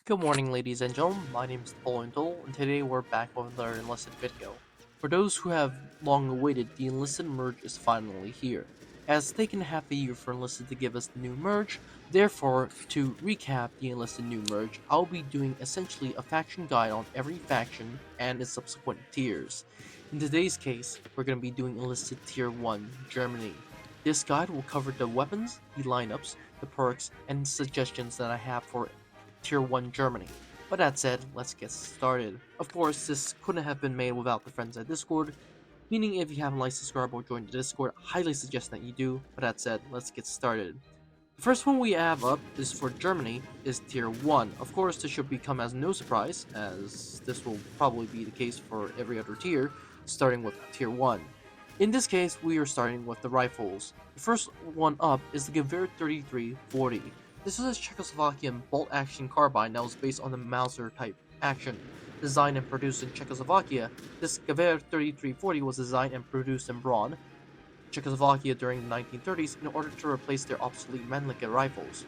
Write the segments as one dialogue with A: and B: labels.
A: Good morning, ladies and gentlemen. My name is Napoleon, and today we're back with our Enlisted video. For those who have long awaited, the Enlisted merge is finally here. It has taken half a year for Enlisted to give us the new merge, therefore, to recap the Enlisted new merge, I'll be doing essentially a faction guide on every faction and its subsequent tiers. In today's case, we're going to be doing Enlisted Tier 1, Germany. This guide will cover the weapons, the lineups, the perks, and suggestions that I have for Tier 1 Germany. But that said, let's get started. Of course, this couldn't have been made without the friends at Discord, meaning if you haven't liked, subscribed, or joined the Discord, I highly suggest that you do. But that said, let's get started. The first one we have up is for Germany, is Tier 1. Of course, this should become as no surprise, as this will probably be the case for every other tier, starting with Tier 1. In this case, we are starting with the rifles. The first one up is the Gewehr 3340. This is a Czechoslovakian bolt-action carbine that was based on the Mauser type action. Designed and produced in Czechoslovakia, this Gewehr 3340 was designed and produced in Braun, Czechoslovakia during the 1930s in order to replace their obsolete Mannlicher rifles.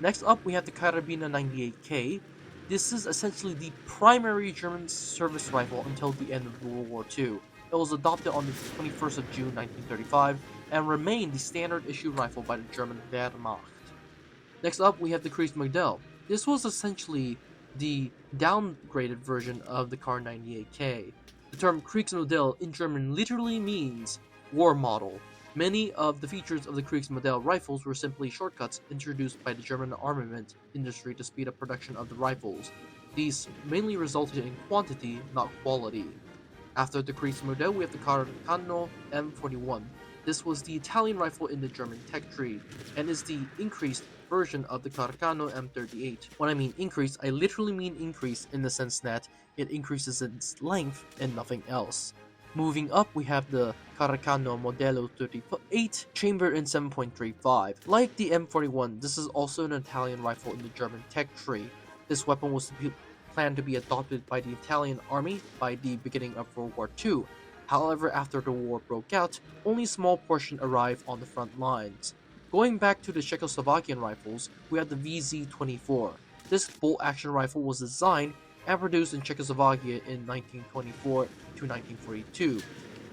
A: Next up, we have the Karabiner 98K. This is essentially the primary German service rifle until the end of World War II. It was adopted on the 21st of June 1935 and remained the standard issue rifle by the German Wehrmacht. Next up, we have the Kriegsmodell. This was essentially the downgraded version of the Kar 98K. The term Kriegsmodell in German literally means war model. Many of the features of the Kriegsmodell rifles were simply shortcuts introduced by the German armament industry to speed up production of the rifles. These mainly resulted in quantity, not quality. After the Kriegsmodell, we have the Carcano M41. This was the Italian rifle in the German tech tree, and is the increased version of the Carcano M38. When I mean increase, I literally mean increase in the sense that it increases its length and nothing else. Moving up, we have the Carcano Modello 38, chambered in 7.35. Like the M41, this is also an Italian rifle in the German tech tree. This weapon was planned to be adopted by the Italian army by the beginning of World War II. However, after the war broke out, only a small portion arrived on the front lines. Going back to the Czechoslovakian rifles, we have the VZ-24. This bolt-action rifle was designed and produced in Czechoslovakia in 1924 to 1942. It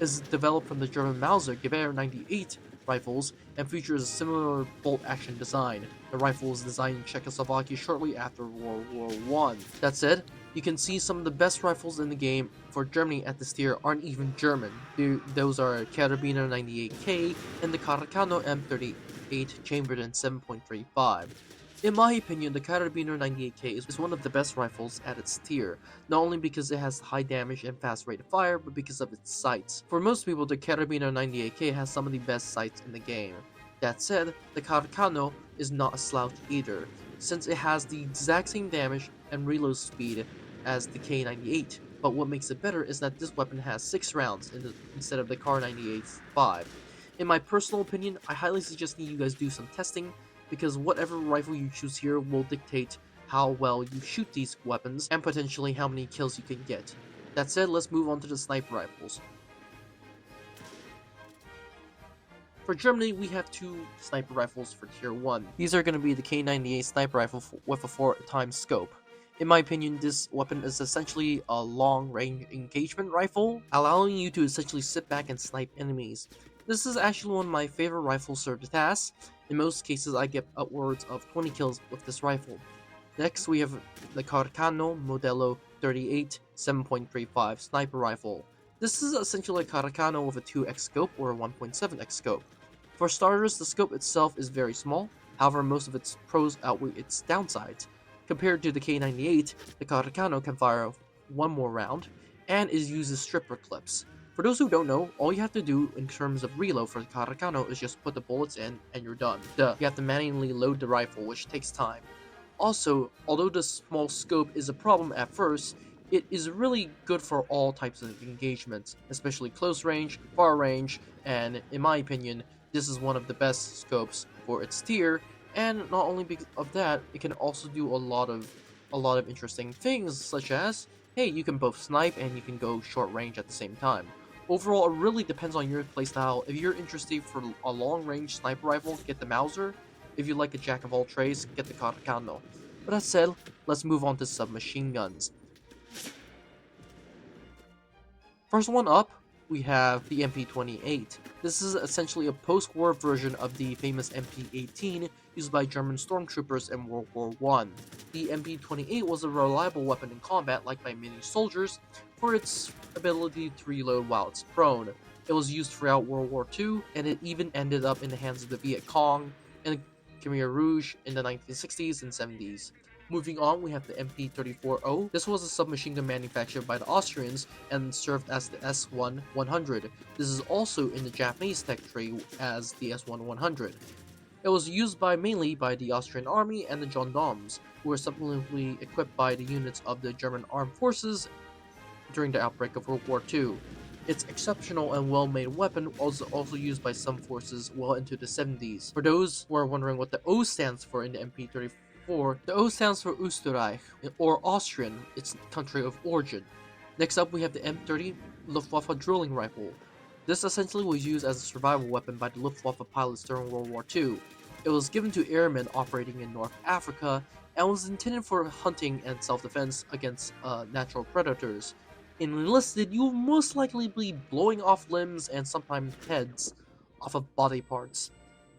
A: is developed from the German Mauser Gewehr 98 rifles and features a similar bolt-action design. The rifle was designed in Czechoslovakia shortly after World War I. That said, you can see some of the best rifles in the game for Germany at this tier aren't even German. Those are Karabiner 98K and the Carcano M38 chambered in 7.35. In my opinion, the Karabiner 98K is one of the best rifles at its tier, not only because it has high damage and fast rate of fire, but because of its sights. For most people, the Karabiner 98K has some of the best sights in the game. That said, the Carcano is not a slouch either, since it has the exact same damage and reload speed as the K98, but what makes it better is that this weapon has 6 rounds instead of the Kar 98's 5. In my personal opinion, I highly suggest that you guys do some testing, because whatever rifle you choose here will dictate how well you shoot these weapons and potentially how many kills you can get. That said, let's move on to the sniper rifles. For Germany, we have 2 sniper rifles for Tier 1. These are going to be the K98 sniper rifle with a 4x scope. In my opinion, this weapon is essentially a long-range engagement rifle, allowing you to essentially sit back and snipe enemies. This is actually one of my favorite rifles for the task. In most cases, I get upwards of 20 kills with this rifle. Next, we have the Carcano Modello 38 7.35 sniper rifle. This is essentially a Carcano with a 2x scope or a 1.7x scope. For starters, the scope itself is very small, however most of its pros outweigh its downsides. Compared to the K98, the Carcano can fire one more round, and it uses stripper clips. For those who don't know, all you have to do in terms of reload for the Carcano is just put the bullets in and you're done. You have to manually load the rifle, which takes time. Also, although the small scope is a problem at first, it is really good for all types of engagements, especially close range, far range, and in my opinion, this is one of the best scopes for its tier, and not only because of that, it can also do a lot of interesting things, such as, hey, you can both snipe and you can go short range at the same time. Overall, it really depends on your playstyle. If you're interested for a long-range sniper rifle, get the Mauser. If you like a jack of all trades, get the Carcano. But that said, let's move on to submachine guns. First one up, we have the MP-28. This is essentially a post-war version of the famous MP-18 used by German stormtroopers in World War I. The MP-28 was a reliable weapon in combat liked by many soldiers for its ability to reload while it's prone. It was used throughout World War II, and it even ended up in the hands of the Viet Cong and Khmer Rouge in the 1960s and 70s. Moving on, we have the MP-34O. This was a submachine gun manufactured by the Austrians and served as the S1-100. This is also in the Japanese tech tree as the S1-100. It was used mainly by the Austrian army and the gendarmes, who were subsequently equipped by the units of the German armed forces during the outbreak of World War II. Its exceptional and well-made weapon was also used by some forces well into the 70s. For those who are wondering what the O stands for in the MP-34, the O stands for Österreich, or Austrian, its country of origin. Next up, we have the M30 Luftwaffe drilling rifle. This essentially was used as a survival weapon by the Luftwaffe pilots during World War II. It was given to airmen operating in North Africa and was intended for hunting and self-defense against natural predators. In Enlisted, you will most likely be blowing off limbs and sometimes heads off of body parts.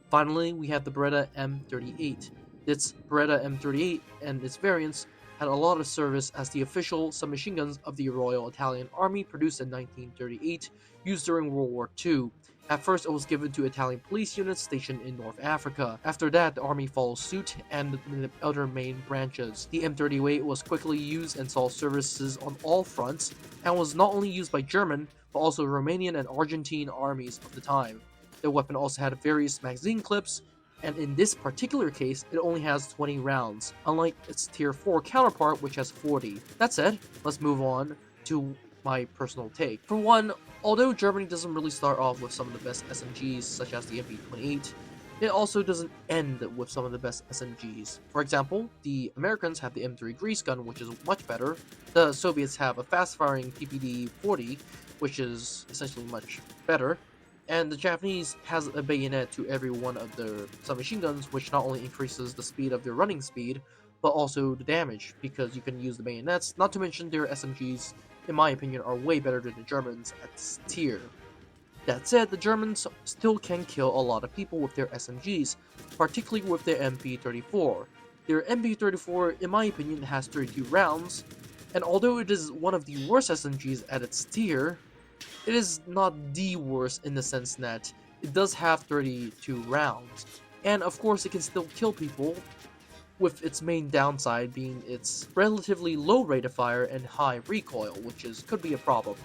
A: Finally, we have the Beretta M38. This Beretta M38 and its variants had a lot of service as the official submachine guns of the Royal Italian Army produced in 1938, used during World War II. At first, it was given to Italian police units stationed in North Africa. After that, the army followed suit and the other main branches. The M38 was quickly used and saw services on all fronts, and was not only used by German, but also Romanian and Argentine armies of the time. The weapon also had various magazine clips, and in this particular case, it only has 20 rounds, unlike its Tier 4 counterpart, which has 40. That said, let's move on to my personal take. For one, although Germany doesn't really start off with some of the best SMGs, such as the MP-28, it also doesn't end with some of the best SMGs. For example, the Americans have the M3 Grease Gun, which is much better. The Soviets have a fast-firing PPD-40, which is essentially much better. And the Japanese has a bayonet to every one of their submachine guns, which not only increases the speed of their running speed, but also the damage, because you can use the bayonets. Not to mention their SMGs, in my opinion, are way better than the Germans at this tier. That said, the Germans still can kill a lot of people with their SMGs, particularly with their MP-34. Their MP-34, in my opinion, has 32 rounds, and although it is one of the worst SMGs at its tier, it is not the worst in the sense that it does have 32 rounds. And of course, it can still kill people, with its main downside being its relatively low rate of fire and high recoil, which could be a problem.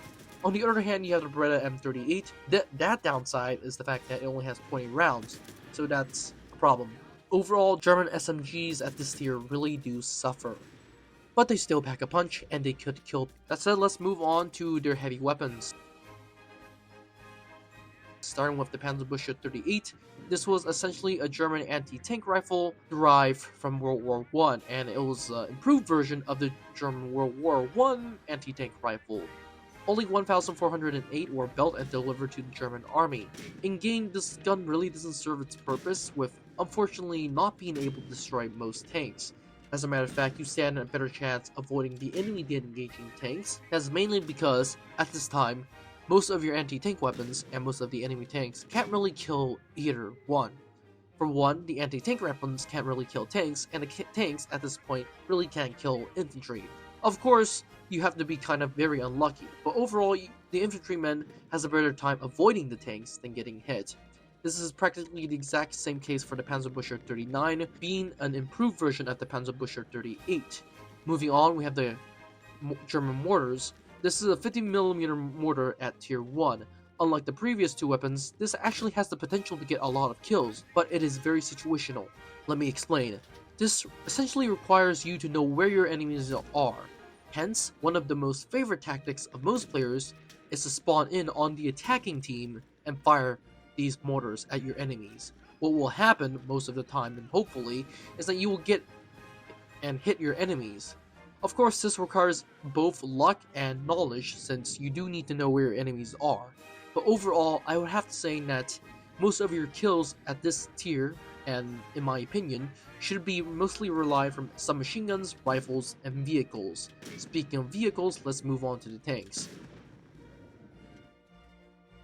A: On the other hand, you have the Beretta M38. That downside is the fact that it only has 20 rounds, so that's a problem. Overall, German SMGs at this tier really do suffer, but they still pack a punch, and they could kill. That said, let's move on to their heavy weapons. Starting with the Panzerbüchse 38, this was essentially a German anti-tank rifle derived from World War I, and it was an improved version of the German World War I anti-tank rifle. Only 1,408 were built and delivered to the German army. In-game, this gun really doesn't serve its purpose, with unfortunately not being able to destroy most tanks. As a matter of fact, you stand a better chance avoiding the enemy engaging tanks. That's mainly because, at this time, most of your anti-tank weapons and most of the enemy tanks can't really kill either one. For one, the anti-tank weapons can't really kill tanks, and the tanks at this point really can't kill infantry. Of course, you have to be kind of very unlucky, but overall, the infantryman has a better time avoiding the tanks than getting hit. This is practically the exact same case for the Panzerbüchse 39, being an improved version of the Panzerbüchse 38. Moving on, we have the German mortars. This is a 50mm mortar at tier 1. Unlike the previous two weapons, this actually has the potential to get a lot of kills, but it is very situational. Let me explain. This essentially requires you to know where your enemies are. Hence, one of the most favorite tactics of most players is to spawn in on the attacking team and fire these mortars at your enemies. What will happen most of the time, and hopefully, is that you will get and hit your enemies. Of course, this requires both luck and knowledge, since you do need to know where your enemies are. But overall, I would have to say that most of your kills at this tier and, in my opinion, should be mostly relied from submachine guns, rifles, and vehicles. Speaking of vehicles, let's move on to the tanks.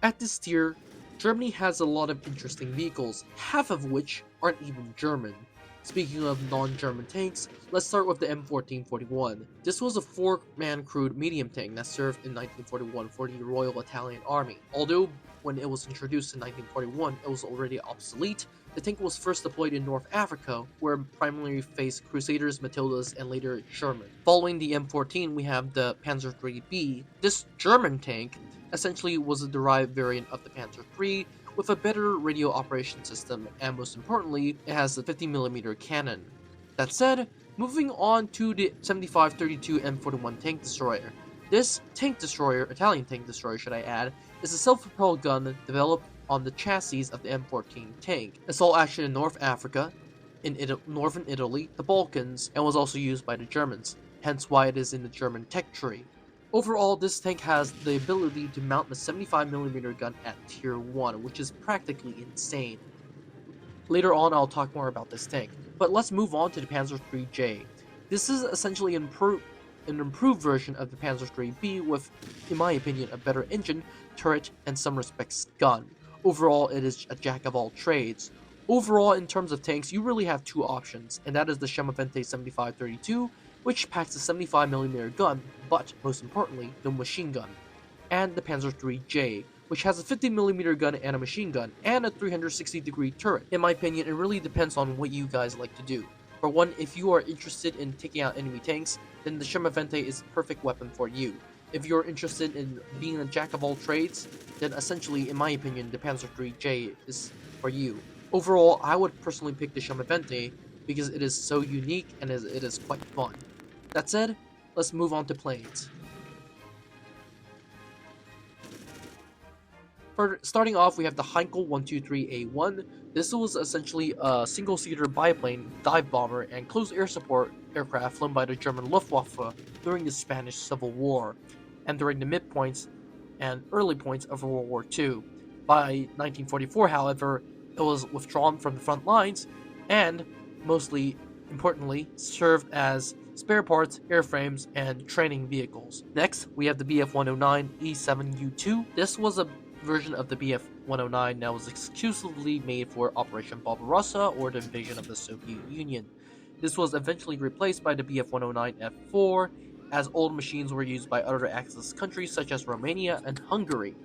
A: At this tier, Germany has a lot of interesting vehicles, half of which aren't even German. Speaking of non-German tanks, let's start with the M1441. This was a 4-man crewed medium tank that served in 1941 for the Royal Italian Army. Although when it was introduced in 1941, it was already obsolete, the tank was first deployed in North Africa, where it primarily faced Crusaders, Matildas, and later Sherman. Following the M14, we have the Panzer IIIB. This German tank essentially was a derived variant of the Panzer III, with a better radio operation system, and most importantly, it has a 50mm cannon. That said, moving on to the 7532 M41 tank destroyer. This tank destroyer, Italian tank destroyer should I add, is a self-propelled gun developed on the chassis of the M14 tank. It saw action in North Africa, in northern Italy, the Balkans, and was also used by the Germans, hence why it is in the German tech tree. Overall, this tank has the ability to mount a 75mm gun at tier 1, which is practically insane. Later on, I'll talk more about this tank, but let's move on to the Panzer IIIJ. This is essentially an improved version of the Panzer IIIB with, in my opinion, a better engine, turret, and some respects gun. Overall, it is a jack of all trades. Overall, in terms of tanks, you really have two options, and that is the Schamavente 7532, which packs a 75mm gun, but most importantly, the machine gun, and the Panzer IIIJ, which has a 50mm gun and a machine gun, and a 360-degree turret. In my opinion, it really depends on what you guys like to do. For one, if you are interested in taking out enemy tanks, then the Schamavente is the perfect weapon for you. If you're interested in being a jack of all trades, then essentially, in my opinion, the Panzer IIIJ is for you. Overall, I would personally pick the Schamavente because it is so unique and it is quite fun. That said, let's move on to planes. Starting off, we have the Heinkel 123A1. This was essentially a single-seater biplane, dive bomber, and close air support aircraft flown by the German Luftwaffe during the Spanish Civil War, and during the midpoints and early points of World War II. By 1944, however, it was withdrawn from the front lines, and, mostly importantly, served as spare parts, airframes, and training vehicles. Next, we have the Bf-109 E7U2. This was a version of the Bf-109 that was exclusively made for Operation Barbarossa or the invasion of the Soviet Union. This was eventually replaced by the Bf-109F4, as old machines were used by other Axis countries such as Romania and Hungary.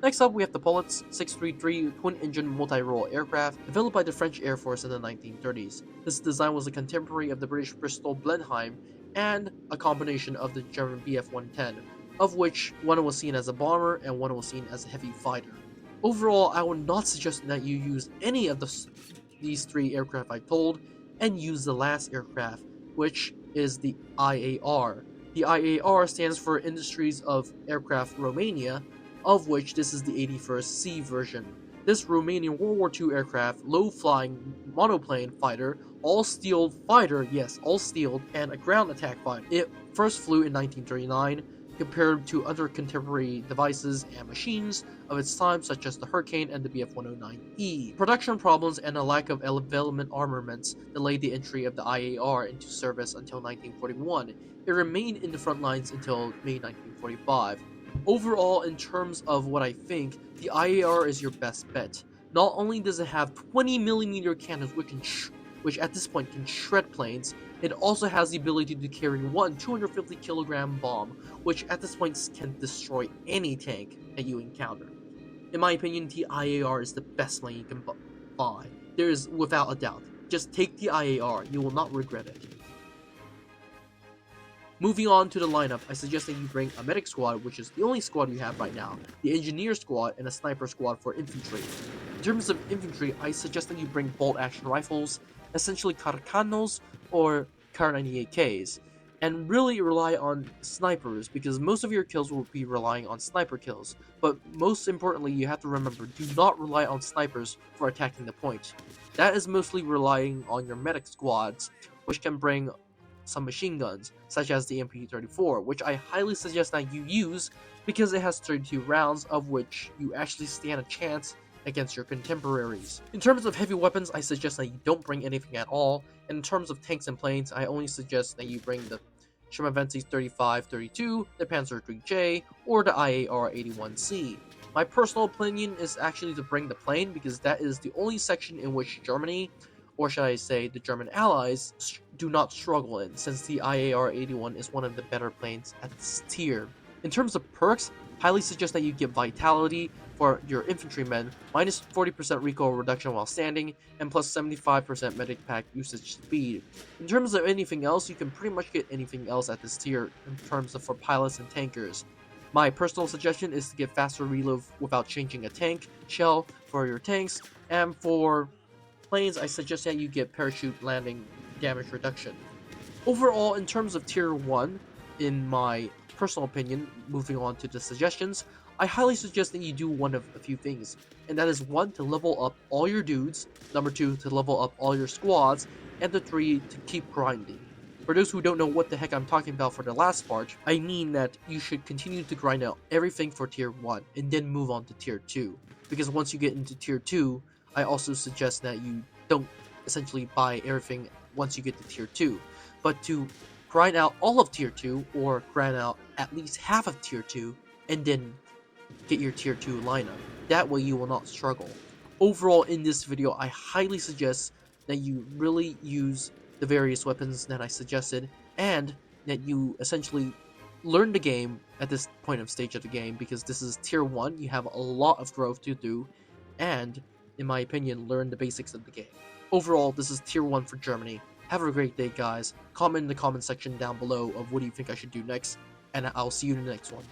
A: Next up, we have the Politz 633 twin-engine multi-role aircraft developed by the French Air Force in the 1930s. This design was a contemporary of the British Bristol Blenheim and a combination of the German Bf-110, of which one was seen as a bomber and one was seen as a heavy fighter. Overall, I would not suggest that you use any of these three aircraft I told, and use the last aircraft, which is the IAR. The IAR stands for Industries of Aircraft Romania, of which this is the 81st C version. This Romanian World War II aircraft, low-flying monoplane fighter, all-steel fighter, yes, all-steel, and a ground attack fighter. It first flew in 1939, compared to other contemporary devices and machines of its time, such as the Hurricane and the Bf-109E. Production problems and a lack of development armaments delayed the entry of the IAR into service until 1941. It remained in the front lines until May 1945. Overall, in terms of what I think, the IAR is your best bet. Not only does it have 20mm cannons which at this point can shred planes, it also has the ability to carry one 250kg bomb, which at this point can destroy any tank that you encounter. In my opinion, the IAR is the best plane you can buy. There is without a doubt. Just take the IAR, you will not regret it. Moving on to the lineup, I suggest that you bring a medic squad, which is the only squad you have right now, the engineer squad, and a sniper squad for infantry. In terms of infantry, I suggest that you bring bolt-action rifles, essentially Carcanos or Kar98Ks, and really rely on snipers, because most of your kills will be relying on sniper kills. But most importantly, you have to remember, do not rely on snipers for attacking the point. That is mostly relying on your medic squads, which can bring some machine guns, such as the MP34, which I highly suggest that you use because it has 32 rounds, of which you actually stand a chance against your contemporaries. In terms of heavy weapons, I suggest that you don't bring anything at all, and in terms of tanks and planes, I only suggest that you bring the Sherman-Ventsy's 35-32, the Panzer III-J, or the IAR-81C. My personal opinion is actually to bring the plane because that is the only section in which Germany, or should I say the German allies, do not struggle in, since the IAR-81 is one of the better planes at this tier. In terms of perks, highly suggest that you get Vitality for your infantrymen, minus 40% recoil reduction while standing, and plus 75% medic pack usage speed. In terms of anything else, you can pretty much get anything else at this tier in terms of for pilots and tankers. My personal suggestion is to get faster reload without changing a tank shell for your tanks, and for planes, I suggest that you get parachute landing damage reduction. Overall, in terms of tier 1, in my personal opinion, moving on to the suggestions, I highly suggest that you do one of a few things, and that is 1, to level up all your dudes, number 2, to level up all your squads, and the 3, to keep grinding. For those who don't know what the heck I'm talking about for the last part, I mean that you should continue to grind out everything for tier 1, and then move on to tier 2, because once you get into tier 2, I also suggest that you don't essentially buy everything once you get to tier 2, but to grind out all of tier 2, or grind out at least half of tier 2, and then get your tier 2 lineup. That way you will not struggle. Overall, in this video, I highly suggest that you really use the various weapons that I suggested, and that you essentially learn the game at this point of stage of the game, because this is tier 1, you have a lot of growth to do, and, in my opinion, learn the basics of the game. Overall, this is tier 1 for Germany. Have a great day, guys. Comment in the comment section down below of what do you think I should do next, and I'll see you in the next one.